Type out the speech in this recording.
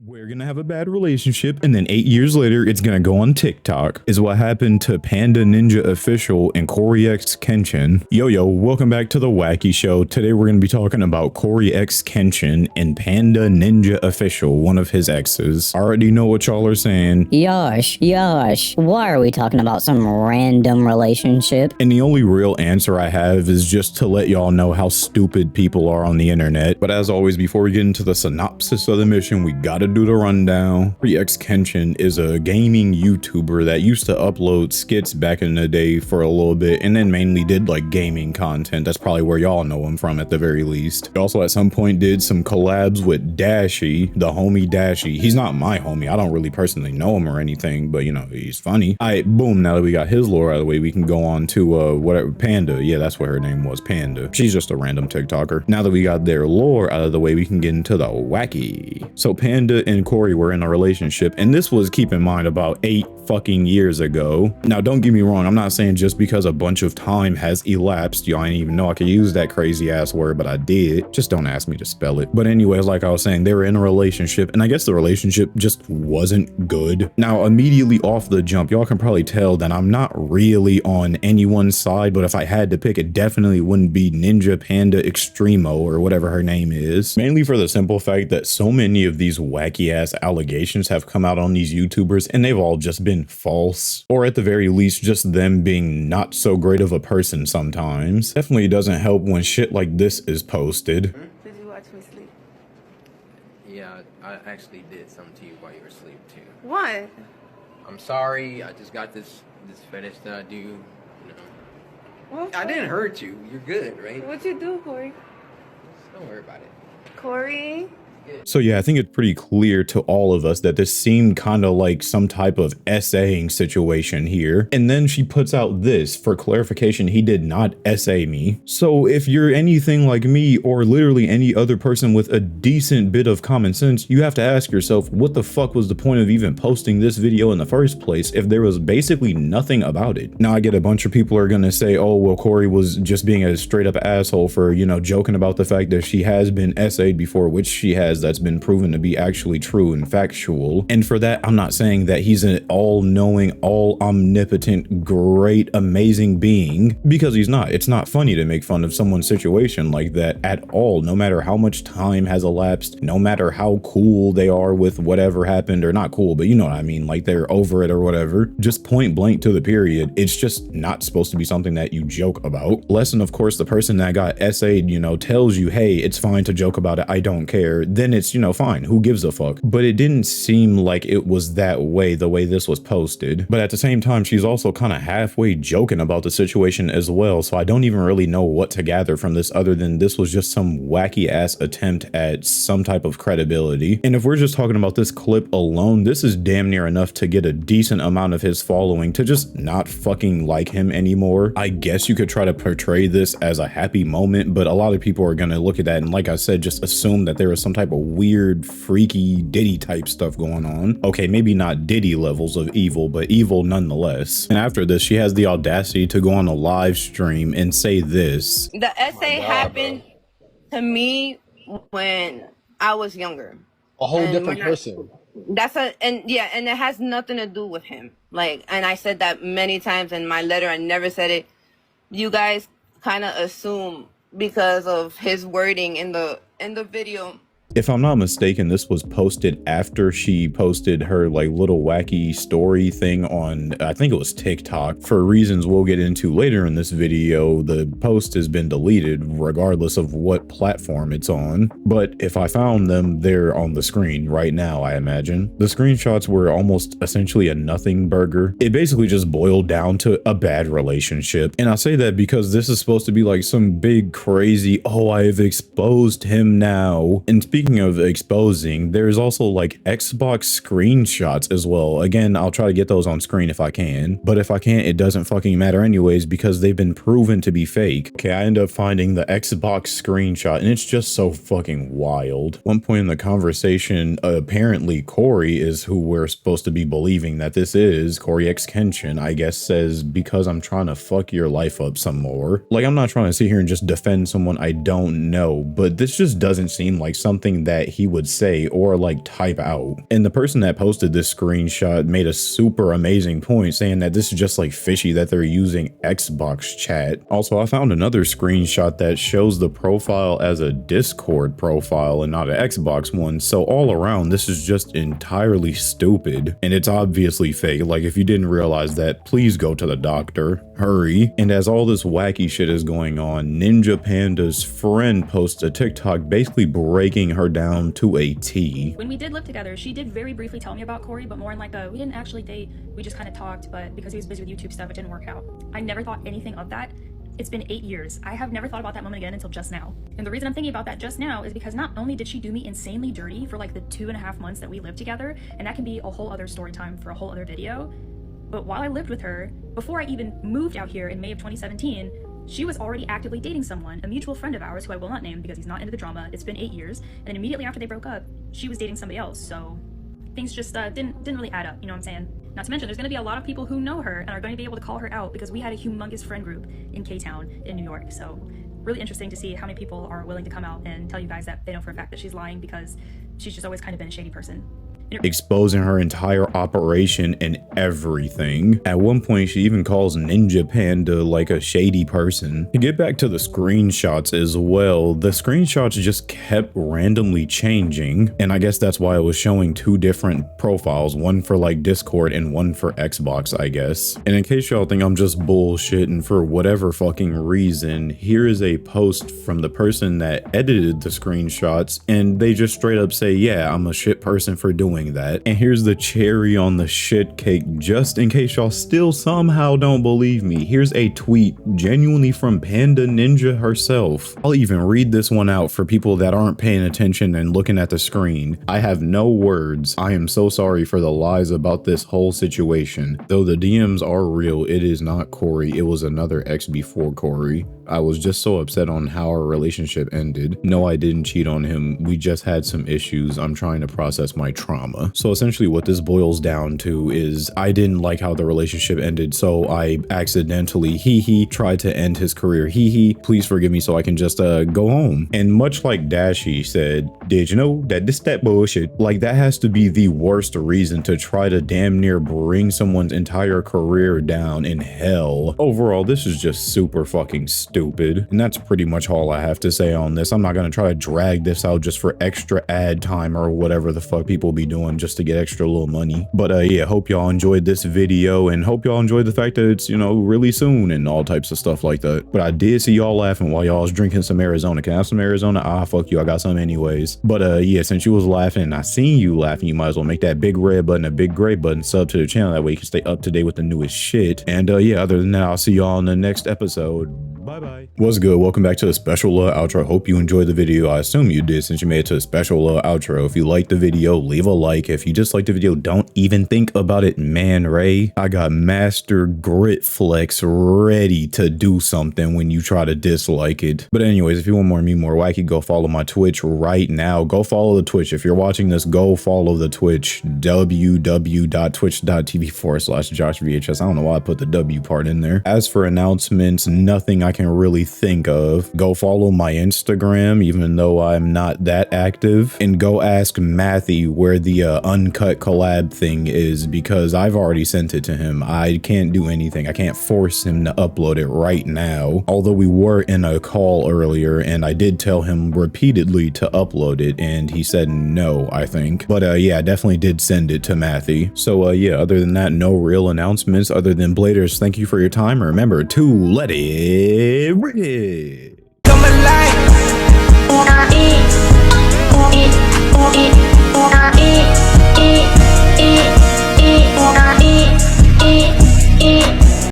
We're gonna have a bad relationship, and then 8 years later, it's gonna go on TikTok, is what happened to Panda Ninja Official and CoryxKenshin. Yo, welcome back to the Wacky Show. Today we're gonna be talking about CoryxKenshin and Panda Ninja Official, one of his exes. I already know what y'all are saying. Yosh, why are we talking about some random relationship? And the only real answer I have is just to let y'all know how stupid people are on the internet. But as always, before we get into the synopsis of the mission, we gotta do the rundown. CoryxKenshin is a gaming YouTuber that used to upload skits back in the day for a little bit, and then mainly did like gaming content. That's probably where y'all know him from at the very least. He also at some point did some collabs with Dashi, the homie Dashi. He's not my homie. I don't really personally know him or anything, but you know, he's funny. All right, boom. Now that we got his lore out of the way, we can go on to whatever, Panda. Yeah, that's what her name was, Panda. She's just a random TikToker. Now that we got their lore out of the way, we can get into the wacky. So Panda and Cory were in a relationship, and this was, keep in mind, about 8 fucking years ago. Now don't get me wrong, I'm not saying just because a bunch of time has elapsed, y'all didn't even know I could use that crazy ass word, but I did. Just don't ask me to spell it. But anyways, like I was saying, they were in a relationship, and I guess the relationship just wasn't good. Now immediately off the jump, y'all can probably tell that I'm not really on anyone's side, but if I had to pick, it definitely wouldn't be Ninja Panda Extremo or whatever her name is. Mainly for the simple fact that so many of these wacky ass allegations have come out on these YouTubers, and they've all just been false, or at the very least just them being not so great of a person sometimes. Definitely doesn't help when shit like this is posted. Did you watch me sleep? Yeah, I actually did something to you while you were asleep too. What? I'm sorry, I just got this fetish that I do. You know. What? I didn't hurt you. You're good, right? What'd you do, Cory? Don't worry about it. Cory? So yeah, I think it's pretty clear to all of us that this seemed kind of like some type of essaying situation here. And then she puts out this, for clarification, he did not essay me. So if you're anything like me, or literally any other person with a decent bit of common sense, you have to ask yourself, what the fuck was the point of even posting this video in the first place if there was basically nothing about it? Now I get a bunch of people are gonna say, oh, well, Cory was just being a straight up asshole for, you know, joking about the fact that she has been essayed before, which she has. That's been proven to be actually true and factual. And for that, I'm not saying that he's an all-knowing, all-omnipotent, great, amazing being, because he's not. It's not funny to make fun of someone's situation like that at all, no matter how much time has elapsed, no matter how cool they are with whatever happened, or not cool, but you know what I mean, like they're over it or whatever. Just point blank to the period. It's just not supposed to be something that you joke about. Unless, and of course, the person that got essayed, you know, tells you, hey, it's fine to joke about it, I don't care. Then it's, you know, fine, who gives a fuck? But it didn't seem like it was that way, the way this was posted. But at the same time, she's also kind of halfway joking about the situation as well, so I don't even really know what to gather from this other than this was just some wacky ass attempt at some type of credibility. And if we're just talking about this clip alone, this is damn near enough to get a decent amount of his following to just not fucking like him anymore. I guess you could try to portray this as a happy moment, but a lot of people are gonna look at that and, like I said, just assume that there was some type of weird, freaky Diddy type stuff going on. Okay, maybe not Diddy levels of evil, but evil nonetheless. And after this, she has the audacity to go on a live stream and say this. The essay happened to me when I was younger. A whole different person. And it has nothing to do with him. Like, and I said that many times in my letter. I never said it. You guys kind of assume because of his wording in the video. If I'm not mistaken, this was posted after she posted her like little wacky story thing on, I think it was TikTok. For reasons we'll get into later in this video, the post has been deleted regardless of what platform it's on. But if I found them, they're on the screen right now, I imagine. The screenshots were almost essentially a nothing burger. It basically just boiled down to a bad relationship. And I say that because this is supposed to be like some big crazy, oh, I have exposed him now. And speaking of exposing, there's also like Xbox screenshots as well. Again, I'll try to get those on screen if I can, but if I can't, it doesn't fucking matter anyways because they've been proven to be fake. Okay, I end up finding the Xbox screenshot and it's just so fucking wild. One point in the conversation, apparently Cory is who we're supposed to be believing that this is. CoryxKenshin, I guess, says, because I'm trying to fuck your life up some more. Like, I'm not trying to sit here and just defend someone I don't know, but this just doesn't seem like something anything that he would say or like type out. And the person that posted this screenshot made a super amazing point, saying that this is just like fishy that they're using Xbox chat. Also, I found another screenshot that shows the profile as a Discord profile and not an Xbox one. So all around, this is just entirely stupid, and it's obviously fake. Like, if you didn't realize that, please go to the doctor. Hurry. And as all this wacky shit is going on, Ninja Panda's friend posts a TikTok basically breaking her down to a T. When we did live together, she did very briefly tell me about Cory, but more in like we didn't actually date, we just kind of talked, but because he was busy with YouTube stuff, it didn't work out. I never thought anything of that. It's been 8 years. I have never thought about that moment again until just now. And the reason I'm thinking about that just now is because not only did she do me insanely dirty for like the 2.5 months that we lived together, and that can be a whole other story time for a whole other video, but while I lived with her, before I even moved out here in May of 2017, she was already actively dating someone, a mutual friend of ours who I will not name because he's not into the drama. It's been 8 years, and immediately after they broke up, she was dating somebody else, so things just didn't really add up, you know what I'm saying? Not to mention, there's going to be a lot of people who know her and are going to be able to call her out because we had a humongous friend group in K-Town in New York. So really interesting to see how many people are willing to come out and tell you guys that they know for a fact that she's lying because she's just always kind of been a shady person. Exposing her entire operation and everything. At one point, she even calls Ninja Panda like a shady person. To get back to the screenshots as well, the screenshots just kept randomly changing, and I guess that's why it was showing two different profiles, one for like Discord and one for Xbox, I guess. And in case y'all think I'm just bullshitting for whatever fucking reason, here is a post from the person that edited the screenshots, and they just straight up say, yeah, I'm a shit person for doing that. And here's the cherry on the shit cake, just in case y'all still somehow don't believe me. Here's a tweet genuinely from Panda Ninja herself. I'll even read this one out for people that aren't paying attention and looking at the screen. I have no words. I am so sorry for the lies about this whole situation. Though the DMs are real, it is not Cory. It was another ex before Cory. I was just so upset on how our relationship ended. No, I didn't cheat on him. We just had some issues. I'm trying to process my trauma. So essentially what this boils down to is I didn't like how the relationship ended, so I accidentally tried to end his career. Please forgive me so I can just go home. And much like Dashi said, did you know that that bullshit? Like, that has to be the worst reason to try to damn near bring someone's entire career down in hell. Overall, this is just super fucking stupid. And that's pretty much all I have to say on this. I'm not gonna try to drag this out just for extra ad time or whatever the fuck people be doing just to get extra little money. But yeah, hope y'all enjoyed this video and hope y'all enjoyed the fact that it's, you know, really soon and all types of stuff like that. But I did see y'all laughing while y'all was drinking some Arizona. Can I have some Arizona? Ah, fuck you, I got some anyways. But yeah, since you was laughing and I seen you laughing, you might as well make that big red button a big gray button, sub to the channel, that way you can stay up to date with the newest shit. And yeah, other than that, I'll see y'all in the next episode. Bye-bye. What's good? Welcome back to the special outro. Hope you enjoyed the video. I assume you did since you made it to the special outro. If you liked the video, leave a like. If you disliked the video, don't even think about it, man. Ray, I got Master Grit Flex ready to do something when you try to dislike it. But anyways, if you want more me, more wacky, go follow my Twitch right now. Go follow the Twitch. If you're watching this, go follow the Twitch. www.twitch.tv/JoshVHS. I don't know why I put the W part in there. As for announcements, nothing I can really think of. Go follow my Instagram, even though I'm not that active, and go ask Matthew where the uncut collab thing is, because I've already sent it to him. I can't do anything. I can't force him to upload it right now, although we were in a call earlier and I did tell him repeatedly to upload it and he said no, I think. But yeah, I definitely did send it to Matthew. So yeah, other than that, no real announcements other than Bladers, thank you for your time. Remember to let it rip.